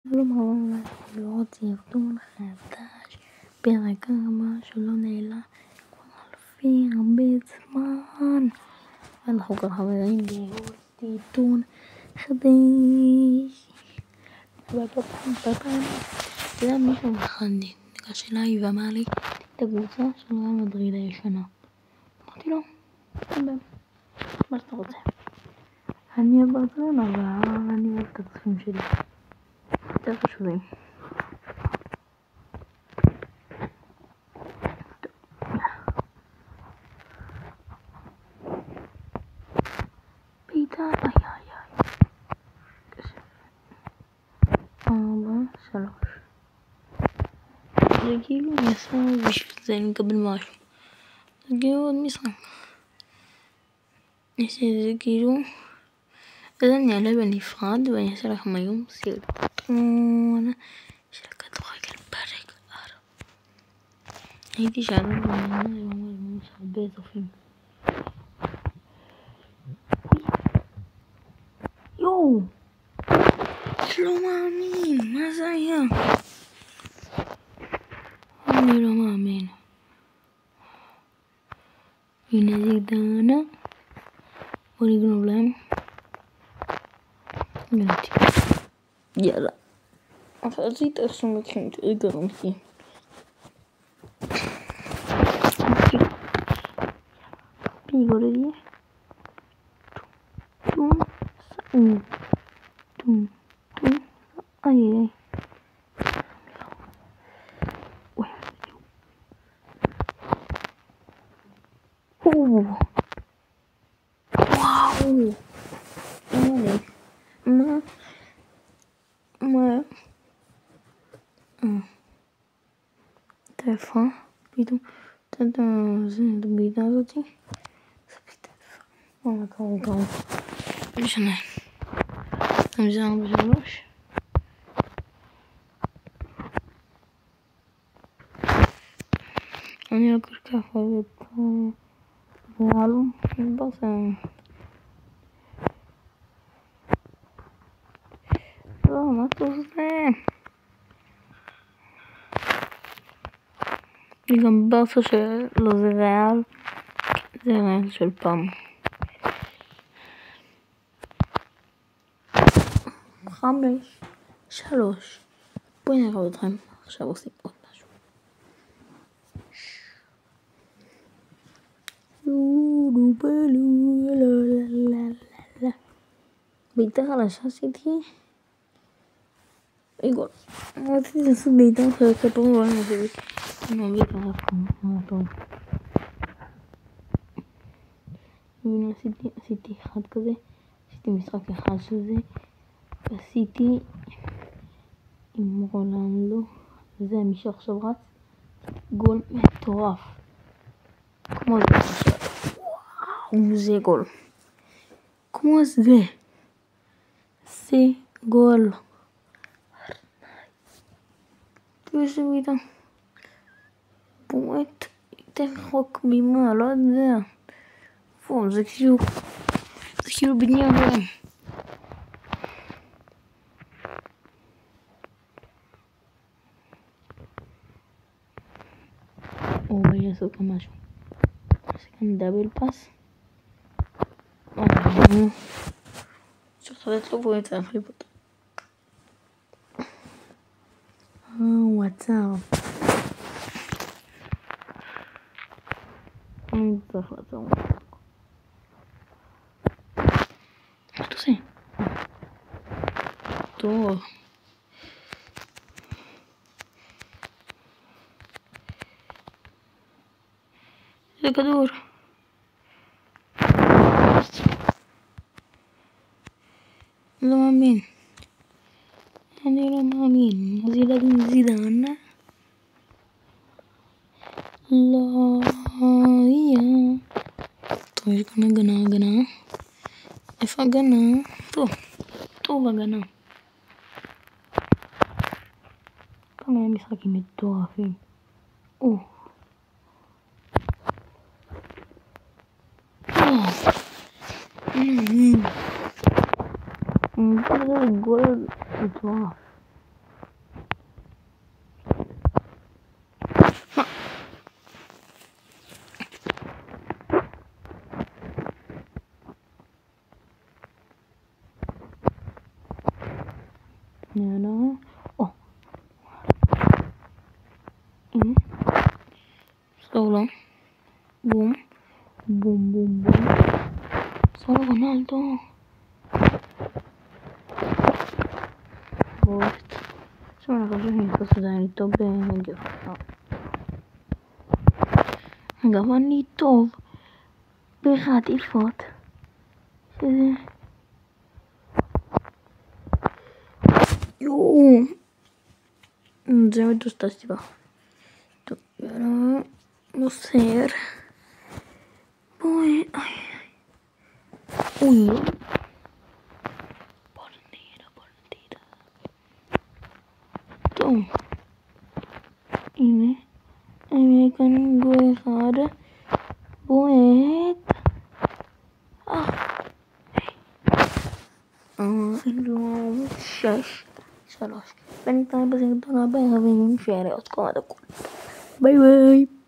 שלום רב, אנחנו סרטון חדש, פרק הבא שלא נעלה כבר הרבה זמן. אנחנו ככה חברים בעוד סרטון חדש. זה היה מישהו אחד ניגש אליי ואמר לי את הקבוצה של ריאל מדריד הישנה. אמרתי לו, מה שאתה רוצה. אני אוהב ברצלונה ואני אוהב את הצרכים שלי יותר חשובים. בעיטה, קשה. 4-3. זה כאילו אני עושה בשביל זה, אני מקבל משהו. זה כאילו עוד משחק. זה כאילו, אז אני אעלה בנפרד ואני אעשה לכם היום סרטון של כדורגל פרק 4. הייתי שאלה ממש הרבה צופים. יואו! לא מאמין, מה זה היה? אני לא מאמין. הנה זידאנה. בוא נגנוב להם. גנבתי. יאללה. אחרית איך שמתחילים תרגר אותי. פיגו לזה. טום. סעו. טום. איי. וואו. מה? אתה יפה? פתאום אתה בעיטה הזאתי? זה בעיטה יפה. וואלה קרוב. לא משנה. זה 4-3. אני לא כל כך אוהב את ריאל ברסה. לא, מה אתה עושה? זה גם ברסה שלא זה ריאל. זה ריאל של פעם. 5-3. בואי נראה אתכם. עכשיו עושים עוד משהו. בעיטה חלשה עשיתי. גול. רציתי לעשות בעיטה חלשה פה אבל אני בעיטה טוב. עשיתי אחד כזה. עשיתי משחק אחד של זה. ועשיתי עם רולנדו. זה מי שעכשיו רץ. גול מטורף. כמו זה עכשיו. וואו, זה גול. כמו זה. זה גול. תראו שבעיטה. באמת יותר רחוק ממה, לא יודע. פה, זה כאילו בניין גולם. או בואי לעשות כאן משהו. נעשה כאן דאבל פס. צריך לתת לו בו את זה, להחליף אותו. הוא עצר. אני צריך לעצור. מה אתה עושה? טוב. זה כדור. לא מאמין. אני לא מאמין. זידאנה. לא יהיה. טוב, יש כאן הגנה. איפה הגנה? טוב הגנה. כמה היה משחקים מטורפים. זה גול מטורף. Nah, oh ini solo, boom, boom, boom, boom, solo Ronaldo. Sono una cosa che questo detto bene che fa. Gavanito berati il fort. Io non so dove sta sti va. Non ser. Poi partita. Tom. Ini American gue ada buat lu shush salah. Ben tayo ba sa ito na ba? Having share. Bye bye.